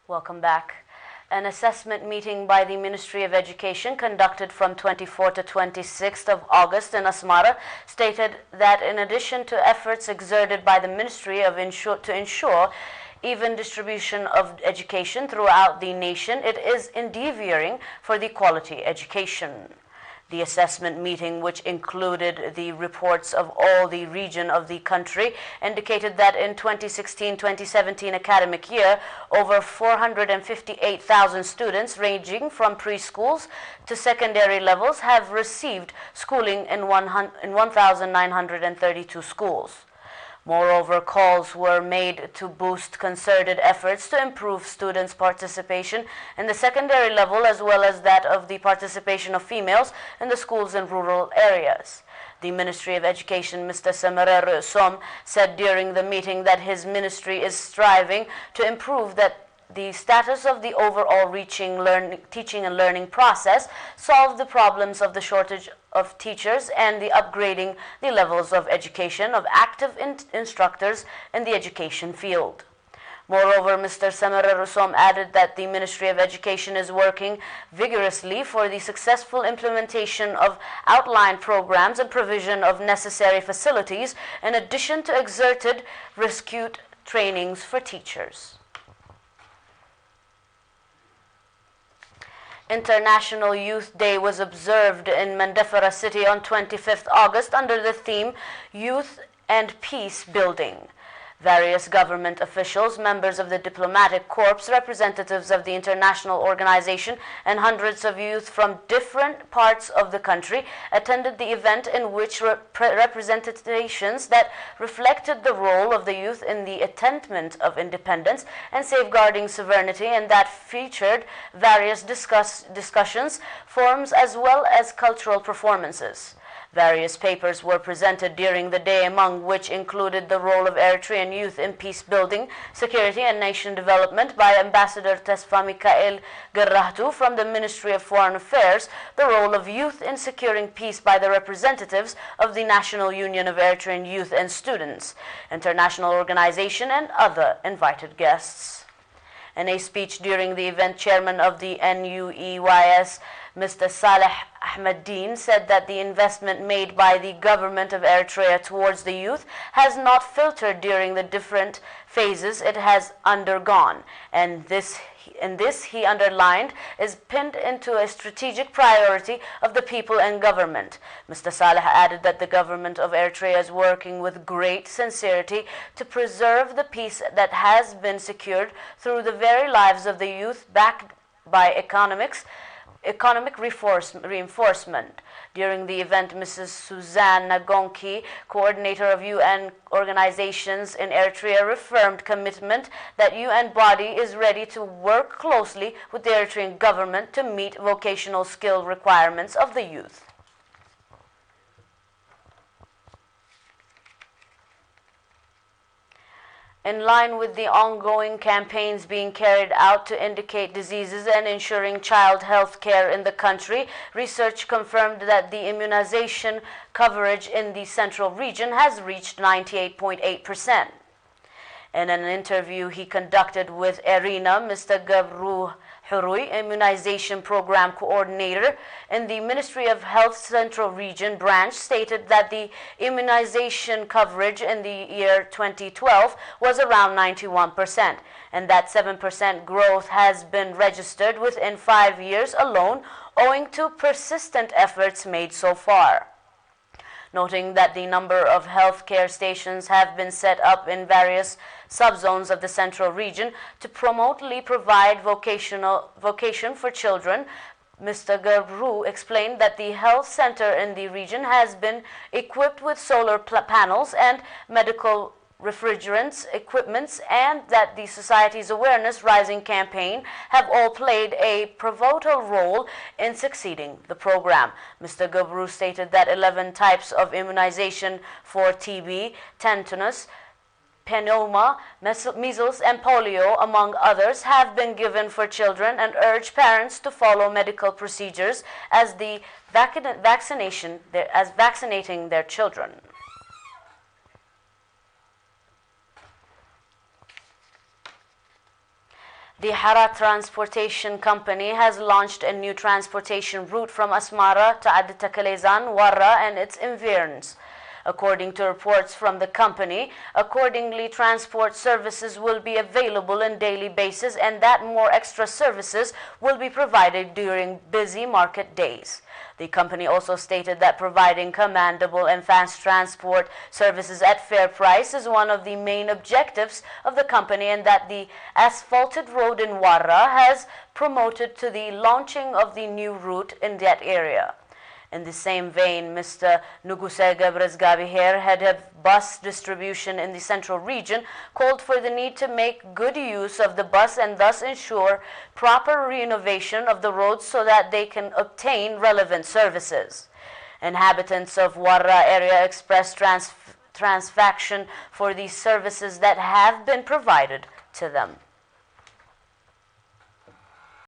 Welcome back. An assessment meeting by the Ministry of Education conducted from 24 to 26th of August in Asmara stated that in addition to efforts exerted by the Ministry to ensure even distribution of education throughout the nation, it is endeavoring for the quality education. The assessment meeting, which included the reports of all the region of the country, indicated that in 2016-2017 academic year, over 458,000 students ranging from preschools to secondary levels have received schooling in 1,932 schools. Moreover, calls were made to boost concerted efforts to improve students' participation in the secondary level as well as that of the participation of females in the schools in rural areas. The Ministry of Education, Mr. Eri-TV said during the meeting that his ministry is striving to improve the status of the overall teaching and learning process, solve the problems of the shortage of teachers, and the upgrading the levels of education of active instructors in the education field. Moreover, Mr. Eri-TV added that the Ministry of Education is working vigorously for the successful implementation of outlined programs and provision of necessary facilities, in addition to exerted rescue trainings for teachers. International Youth Day was observed in Mandefara City on 25th August under the theme Youth and Peace Building. Various government officials, members of the diplomatic corps, representatives of the international organization, and hundreds of youth from different parts of the country attended the event, in which representations that reflected the role of the youth in the attainment of independence and safeguarding sovereignty, and that featured various discussions, forums, as well as cultural performances. Various papers were presented during the day, among which included the role of Eritrean youth in peace building, security, and nation development by Ambassador Tesfa Mikael Gerrahtu from the Ministry of Foreign Affairs, the role of youth in securing peace by the representatives of the National Union of Eritrean Youth and Students, international organization, and other invited guests. In a speech during the event, Chairman of the NUEYS, Mr. Saleh Ahmeddin, said that the investment made by the government of Eritrea towards the youth has not filtered during the different phases it has undergone, and this he underlined is pinned into a strategic priority of the people and government. Mr. Saleh added that the government of Eritrea is working with great sincerity to preserve the peace that has been secured through the very lives of the youth, backed by economic reinforcement. During the event, Mrs. Suzanne Nagonki, coordinator of UN organizations in Eritrea, reaffirmed commitment that UN body is ready to work closely with the Eritrean government to meet vocational skill requirements of the youth. In line with the ongoing campaigns being carried out to indicate diseases and ensuring child health care in the country, research confirmed that the immunization coverage in the central region has reached 98.8%. In an interview he conducted with ERINA, Mr. Gabru Hurui, immunization program coordinator in the Ministry of Health Central Region branch, stated that the immunization coverage in the year 2012 was around 91%, and that 7% growth has been registered within 5 years alone, owing to persistent efforts made so far. Noting that the number of healthcare stations have been set up in various subzones of the central region to promotely provide vocation for children, Mr. Gabru explained that the health center in the region has been equipped with solar panels and medical refrigerants equipments, and that the society's awareness rising campaign have all played a pivotal role in succeeding the program. Mr. Gabru stated that 11 types of immunization for TB, tetanus, pneuma, measles, and polio, among others, have been given for children, and urged parents to follow medical procedures as vaccinating their children. The Hara Transportation Company has launched a new transportation route from Asmara to Ad Takalezan, Warra and its environs. According to reports from the company, accordingly transport services will be available on a daily basis and that more extra services will be provided during busy market days. The company also stated that providing commandable and fast transport services at fair price is one of the main objectives of the company and that the asphalted road in Warra has promoted to the launching of the new route in that area. In the same vein, Mr. Nuguse Gebresgabiher, head of bus distribution in the central region, called for the need to make good use of the bus and thus ensure proper renovation of the roads so that they can obtain relevant services. Inhabitants of Warra area expressed transfaction for the services that have been provided to them.